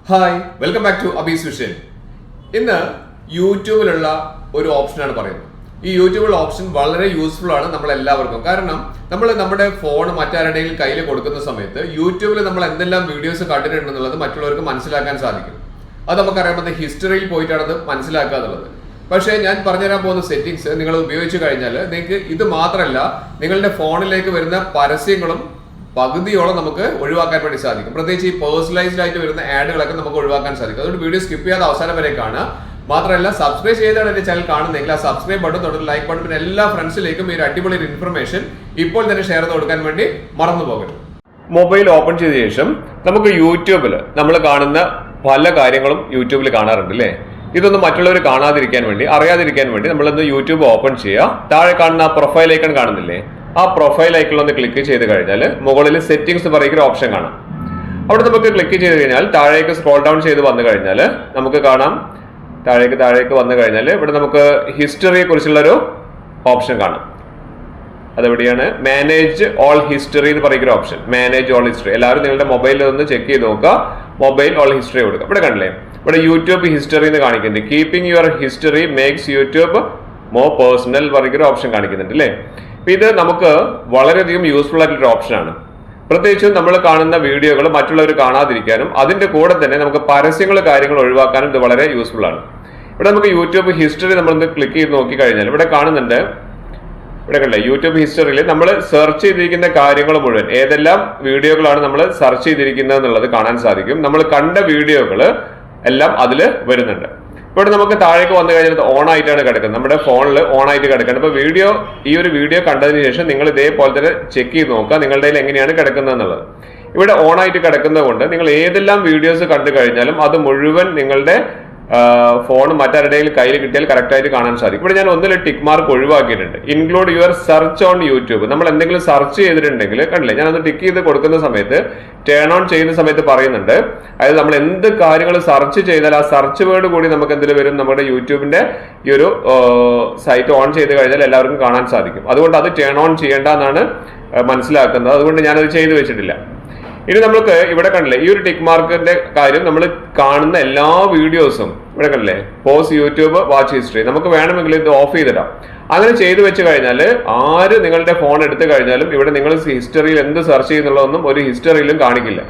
Hi welcome back to Abee's vision. ഇന്ന് യൂട്യൂബിലുള്ള ഒരു ഓപ്ഷനാണ് പറയുന്നത്. ഈ യൂട്യൂബിലുള്ള ഓപ്ഷൻ വളരെ യൂസ്ഫുൾ ആണ് നമ്മളെല്ലാവർക്കും. കാരണം നമ്മൾ നമ്മുടെ ഫോൺ മറ്റാരുടെയും കയ്യിൽ കൊടുക്കുന്ന സമയത്ത് യൂട്യൂബിൽ നമ്മൾ എന്തെല്ലാം വീഡിയോസ് കണ്ടിട്ടുണ്ടെന്നുള്ളത് മറ്റുള്ളവർക്ക് മനസ്സിലാക്കാൻ സാധിക്കും. അത് നമുക്കറിയാവുന്ന ഹിസ്റ്ററിയിൽ പോയിട്ടാണ് അത് മനസ്സിലാക്കുക എന്നുള്ളത്. പക്ഷേ ഞാൻ പറഞ്ഞുതരാൻ പോകുന്ന സെറ്റിംഗ്സ് നിങ്ങൾ ഉപയോഗിച്ച് കഴിഞ്ഞാൽ നിങ്ങൾക്ക് ഇത് മാത്രമല്ല, നിങ്ങളുടെ ഫോണിലേക്ക് വരുന്ന പരസ്യങ്ങളും പകുതിയോളം നമുക്ക് ഒഴിവാക്കാൻ വേണ്ടി സാധിക്കും. പ്രത്യേകിച്ച് ഈ പേഴ്സണലൈസ്ഡ് ആയിട്ട് വരുന്ന ആഡുകളൊക്കെ നമുക്ക് ഒഴിവാക്കാൻ സാധിക്കും. അതുകൊണ്ട് വീഡിയോ സ്കിപ്പ് ചെയ്യാതെ അവസാനം വരെ കാണുക. മാത്രമല്ല, സബ്സ്ക്രൈബ് ചെയ്താണ് എന്റെ ചാനൽ കാണുന്നെങ്കിൽ ആ സബ്സ്ക്രൈബ് ബട്ടൺ തൊട്ട് ലൈക്ക് ബട്ടൺ, പിന്നെ എല്ലാ ഫ്രണ്ട്സിലേക്കും ഈ ഒരു അടിപൊളി ഇൻഫർമേഷൻ ഇപ്പോൾ തന്നെ ഷെയർ ചെയ്ത് കൊടുക്കാൻ വേണ്ടി മറന്നു പോകരുത്. മൊബൈൽ ഓപ്പൺ ചെയ്ത ശേഷം നമുക്ക് യൂട്യൂബിൽ നമ്മൾ കാണുന്ന പല കാര്യങ്ങളും യൂട്യൂബിൽ കാണാറുണ്ട് അല്ലേ? ഇതൊന്നും മറ്റുള്ളവർ കാണാതിരിക്കാൻ വേണ്ടി, അറിയാതിരിക്കാൻ വേണ്ടി നമ്മളൊന്ന് യൂട്യൂബ് ഓപ്പൺ ചെയ്യുക. താഴെ കാണുന്ന പ്രൊഫൈൽ ഐക്കൺ കാണുന്നില്ലേ? ആ പ്രൊഫൈൽ ഐക്കണിൽ ഒന്ന് ക്ലിക്ക് ചെയ്ത് കഴിഞ്ഞാൽ മുകളിൽ സെറ്റിംഗ്സ് പറയുന്ന ഒരു ഓപ്ഷൻ കാണാം. അവിടെ നമുക്ക് ക്ലിക്ക് ചെയ്ത് കഴിഞ്ഞാൽ താഴേക്ക് സ്ക്രോൾ ഡൗൺ ചെയ്ത് വന്നു കഴിഞ്ഞാൽ നമുക്ക് കാണാം, താഴേക്ക് വന്നു കഴിഞ്ഞാൽ ഇവിടെ നമുക്ക് ഹിസ്റ്ററിയെ കുറിച്ചുള്ളൊരു ഓപ്ഷൻ കാണാം. അതെവിടെയാണ്? മാനേജ് ഓൾ ഹിസ്റ്ററി എന്ന് പറയുന്ന ഒരു ഓപ്ഷൻ. മാനേജ് ഓൾ ഹിസ്റ്ററി എല്ലാവരും നിങ്ങളുടെ മൊബൈലിൽ ഒന്ന് ചെക്ക് ചെയ്ത് നോക്കുക. മൊബൈൽ ഓൾ ഹിസ്റ്ററി കൊടുക്കുക. ഇവിടെ കണ്ടില്ലേ, ഇവിടെ യൂട്യൂബ് ഹിസ്റ്ററി എന്ന് കാണിക്കുന്നുണ്ട്. Keeping your history makes YouTube more personal പറയുന്ന ഒരു ഓപ്ഷൻ കാണിക്കുന്നുണ്ട് അല്ലേ? ഇത് നമുക്ക് വളരെയധികം യൂസ്ഫുൾ ആയിട്ടുള്ള ഓപ്ഷനാണ്. പ്രത്യേകിച്ചും നമ്മൾ കാണുന്ന വീഡിയോകൾ മറ്റുള്ളവർ കാണാതിരിക്കാനും അതിന്റെ കൂടെ തന്നെ നമുക്ക് പരസ്യങ്ങൾ കാര്യങ്ങൾ ഒഴിവാക്കാനും ഇത് വളരെ യൂസ്ഫുൾ ആണ്. ഇവിടെ നമുക്ക് യൂട്യൂബ് ഹിസ്റ്ററി നമ്മളൊന്ന് ക്ലിക്ക് ചെയ്ത് നോക്കി കഴിഞ്ഞാൽ ഇവിടെ കാണുന്നുണ്ട്, ഇവിടെ കണ്ടേ യൂട്യൂബ് ഹിസ്റ്ററിയിൽ നമ്മൾ സെർച്ച് ചെയ്തിരിക്കുന്ന കാര്യങ്ങൾ മുഴുവൻ, ഏതെല്ലാം വീഡിയോകളാണ് നമ്മൾ സെർച്ച് ചെയ്തിരിക്കുന്നത് എന്നുള്ളത് കാണാൻ സാധിക്കും. നമ്മൾ കണ്ട വീഡിയോകൾ എല്ലാം അതിൽ വരുന്നുണ്ട്. ഇവിടെ നമുക്ക് താഴേക്ക് വന്നു കഴിഞ്ഞാൽ ഓൺ ആയിട്ടാണ് കിടക്കുന്നത്, നമ്മുടെ ഫോണിൽ ഓൺ ആയിട്ട് കിടക്കുന്നത്. അപ്പൊ ഈ ഒരു വീഡിയോ കണ്ടതിന് ശേഷം നിങ്ങൾ ഇതേപോലെ തന്നെ ചെക്ക് ചെയ്ത് നോക്കുക നിങ്ങളുടെ കയ്യിൽ എങ്ങനെയാണ് കിടക്കുന്നത് എന്നുള്ളത്. ഇവിടെ ഓൺ ആയിട്ട് കിടക്കുന്നത് കൊണ്ട് നിങ്ങൾ ഏതെല്ലാം വീഡിയോസ് കണ്ടു കഴിഞ്ഞാലും അത് മുഴുവൻ നിങ്ങളുടെ ഫോൺ മറ്റാരുടെയും കയ്യിൽ കിട്ടിയാൽ കറക്റ്റ് ആയിട്ട് കാണാൻ സാധിക്കും. ഇവിടെ ഞാൻ ഒന്നിൽ ടിക്ക് മാർക്ക് ഒഴിവാക്കിയിട്ടുണ്ട്. Include your search on YouTube. നമ്മൾ എന്തെങ്കിലും സെർച്ച് ചെയ്തിട്ടുണ്ടെങ്കിൽ കണ്ടില്ലേ, ഞാനത് ടിക്ക് ചെയ്ത് കൊടുക്കുന്ന സമയത്ത് ടേൺ ഓൺ ചെയ്യുന്ന സമയത്ത് പറയുന്നുണ്ട്, അതായത് നമ്മൾ എന്ത് കാര്യങ്ങൾ സെർച്ച് ചെയ്താൽ ആ സെർച്ച് വേർഡ് കൂടി നമുക്ക് എന്തിൽ വരും, നമ്മുടെ യൂട്യൂബിന്റെ ഈ ഒരു സൈറ്റ് ഓൺ ചെയ്ത് കഴിഞ്ഞാൽ എല്ലാവർക്കും കാണാൻ സാധിക്കും. അതുകൊണ്ട് അത് ടേൺ ഓൺ ചെയ്യേണ്ട എന്നാണ് മനസ്സിലാക്കുന്നത്. അതുകൊണ്ട് ഞാനത് ചെയ്തു വെച്ചിട്ടില്ല. ഇനി നമുക്ക് ഇവിടെ കണ്ടില്ലേ, ഈ ഒരു ടിക്ക് മാർക്കിന്റെ കാര്യം, നമ്മൾ കാണുന്ന എല്ലാ വീഡിയോസും ഇവിടെ കണ്ടില്ലേ, പോസ് യൂട്യൂബ് വാച്ച് ഹിസ്റ്ററി, നമുക്ക് വേണമെങ്കിൽ ഇത് ഓഫ് ചെയ്തിടാം. അങ്ങനെ ചെയ്തു വെച്ച് കഴിഞ്ഞാൽ ആര് നിങ്ങളുടെ ഫോൺ എടുത്തു കഴിഞ്ഞാലും ഇവിടെ നിങ്ങൾ ഹിസ്റ്ററിയിൽ എന്ത് സെർച്ച് ചെയ്യുന്നുള്ളതൊന്നും ഒരു ഹിസ്റ്ററിയിലും കാണിക്കില്ല.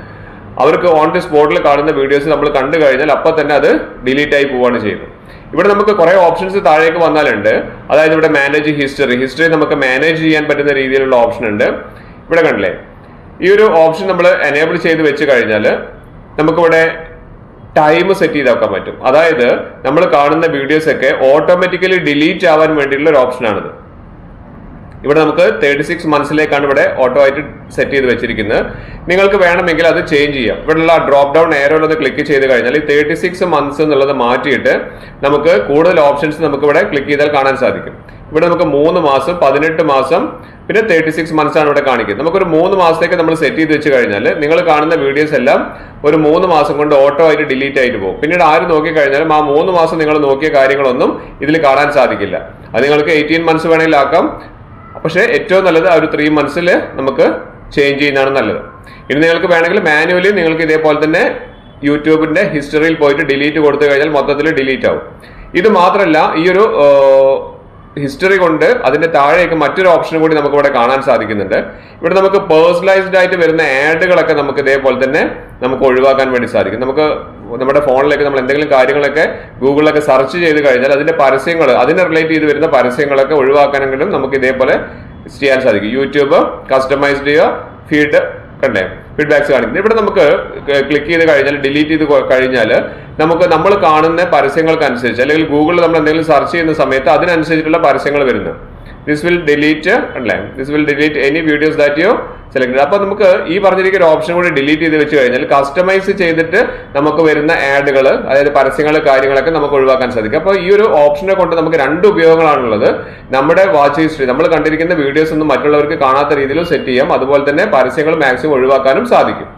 അവർക്ക് ഓൺ ദി സ്പോട്ടിൽ കാണുന്ന വീഡിയോസ് നമ്മൾ കണ്ടു കഴിഞ്ഞാൽ അപ്പൊ തന്നെ അത് ഡിലീറ്റ് ആയി പോവുകയാണ് ചെയ്യുന്നത്. ഇവിടെ നമുക്ക് കുറെ ഓപ്ഷൻസ് താഴേക്ക് വന്നാലുണ്ട്. അതായത് ഇവിടെ മാനേജ് ഹിസ്റ്ററി നമുക്ക് മാനേജ് ചെയ്യാൻ പറ്റുന്ന രീതിയിലുള്ള ഓപ്ഷൻ ഉണ്ട്. ഇവിടെ കണ്ടില്ലേ, ഈ ഒരു ഓപ്ഷൻ നമ്മൾ എനേബിൾ ചെയ്ത് വെച്ച് കഴിഞ്ഞാൽ നമുക്കിവിടെ ടൈം സെറ്റ് ചെയ്ത് വെക്കാൻ പറ്റും. അതായത് നമ്മൾ കാണുന്ന വീഡിയോസ് ഒക്കെ ഓട്ടോമാറ്റിക്കലി ഡിലീറ്റ് ആവാൻ വേണ്ടിയിട്ടുള്ള ഒരു ഓപ്ഷനാണിത്. ഇവിടെ നമുക്ക് 36 മന്ത്സിലേക്കാണ് ഇവിടെ ഓട്ടോ ആയിട്ട് സെറ്റ് ചെയ്ത് വെച്ചിരിക്കുന്നത്. നിങ്ങൾക്ക് വേണമെങ്കിൽ അത് ചേഞ്ച് ചെയ്യാം. ഇവിടെയുള്ള ഡ്രോപ്പ് ഡൗൺ ഏരോയിലൊന്ന് ക്ലിക്ക് ചെയ്ത് കഴിഞ്ഞാൽ ഈ 36 മന്ത്സ് എന്നുള്ളത് മാറ്റിയിട്ട് നമുക്ക് കൂടുതൽ ഓപ്ഷൻസ് നമുക്ക് ഇവിടെ ക്ലിക്ക് ചെയ്താൽ കാണാൻ സാധിക്കും. ഇവിടെ നമുക്ക് 3 മാസം, 18 മാസം, പിന്നെ 36 മന്ത്സ് ആണ് ഇവിടെ കാണിക്കുന്നത്. നമുക്കൊരു 3 മാസത്തേക്ക് നമ്മൾ സെറ്റ് ചെയ്ത് വെച്ച് കഴിഞ്ഞാൽ നിങ്ങൾ കാണുന്ന വീഡിയോസ് എല്ലാം ഒരു 3 മാസം കൊണ്ട് ഓട്ടോ ആയിട്ട് ഡിലീറ്റ് ആയിട്ട് പോകും. പിന്നീട് ആര് നോക്കി കഴിഞ്ഞാലും ആ 3 മാസം നിങ്ങൾ നോക്കിയ കാര്യങ്ങളൊന്നും ഇതിൽ കാണാൻ സാധിക്കില്ല. അത് നിങ്ങൾക്ക് 18 മന്ത്സ് വേണമെങ്കിൽ ആക്കാം. പക്ഷേ ഏറ്റവും നല്ലത് ആ ഒരു 3 മന്ത്സിൽ നമുക്ക് ചേഞ്ച് ചെയ്യുന്നതാണ് നല്ലത്. ഇനി നിങ്ങൾക്ക് വേണമെങ്കിൽ മാനുവലി നിങ്ങൾക്ക് ഇതേപോലെ തന്നെ യൂട്യൂബിന്റെ ഹിസ്റ്ററിയിൽ പോയിട്ട് ഡിലീറ്റ് കൊടുത്തു കഴിഞ്ഞാൽ മൊത്തത്തിൽ ഡിലീറ്റ് ആവും. ഇത് മാത്രമല്ല, ഈ ഒരു ഹിസ്റ്ററി കൊണ്ട് അതിന്റെ താഴേക്ക് മറ്റൊരു ഓപ്ഷൻ കൂടി നമുക്ക് ഇവിടെ കാണാൻ സാധിക്കുന്നുണ്ട്. ഇവിടെ നമുക്ക് പേഴ്സണലൈസ്ഡ് ആയിട്ട് വരുന്ന ആഡുകളൊക്കെ നമുക്ക് ഇതേപോലെ തന്നെ നമുക്ക് ഒഴിവാക്കാൻ വേണ്ടി സാധിക്കും. നമുക്ക് നമ്മുടെ ഫോണിലേക്ക് നമ്മൾ എന്തെങ്കിലും കാര്യങ്ങളൊക്കെ ഗൂഗിളിലൊക്കെ സെർച്ച് ചെയ്ത് കഴിഞ്ഞാൽ അതിന്റെ പരസ്യങ്ങൾ, അതിനെ റിലേറ്റ് ചെയ്ത് വരുന്ന പരസ്യങ്ങളൊക്കെ ഒഴിവാക്കാനെങ്കിലും നമുക്ക് ഇതേപോലെ ചെയ്യാൻ സാധിക്കും. യൂട്യൂബ് കസ്റ്റമൈസ്ഡ് ചെയ്യുക, ഫീഡ് കണ്ടേ, ഫീഡ്ബാക്സ് കാണിക്കുന്നത്. ഇവിടെ നമുക്ക് ക്ലിക്ക് ചെയ്ത് കഴിഞ്ഞാൽ, ഡിലീറ്റ് ചെയ്ത് കഴിഞ്ഞാൽ നമുക്ക് നമ്മൾ കാണുന്ന പരസ്യങ്ങൾക്കനുസരിച്ച്, അല്ലെങ്കിൽ ഗൂഗിളിൽ നമ്മൾ എന്തെങ്കിലും സെർച്ച് ചെയ്യുന്ന സമയത്ത് അതിനനുസരിച്ചിട്ടുള്ള പരസ്യങ്ങൾ വരുന്നത്. This will delete any videos that you select. അപ്പൊ നമുക്ക് ഈ പറഞ്ഞിരിക്കുന്ന ഒരു ഓപ്ഷൻ കൂടി ഡിലീറ്റ് ചെയ്ത് വെച്ച് കഴിഞ്ഞാൽ കസ്റ്റമൈസ് ചെയ്തിട്ട് നമുക്ക് വരുന്ന ആഡുകൾ, അതായത് പരസ്യങ്ങൾ കാര്യങ്ങളൊക്കെ നമുക്ക് ഒഴിവാക്കാൻ സാധിക്കും. അപ്പൊ ഈ ഒരു ഓപ്ഷനെ കൊണ്ട് നമുക്ക് 2 ഉപയോഗങ്ങളാണുള്ളത്. നമ്മുടെ വാച്ച് ഹിസ്റ്ററി, നമ്മൾ കണ്ടിരിക്കുന്ന വീഡിയോസ് ഒന്നും മറ്റുള്ളവർക്ക് കാണാത്ത രീതിയിൽ സെറ്റ് ചെയ്യാം. അതുപോലെ തന്നെ പരസ്യങ്ങൾ മാക്സിമം ഒഴിവാക്കാനും സാധിക്കും.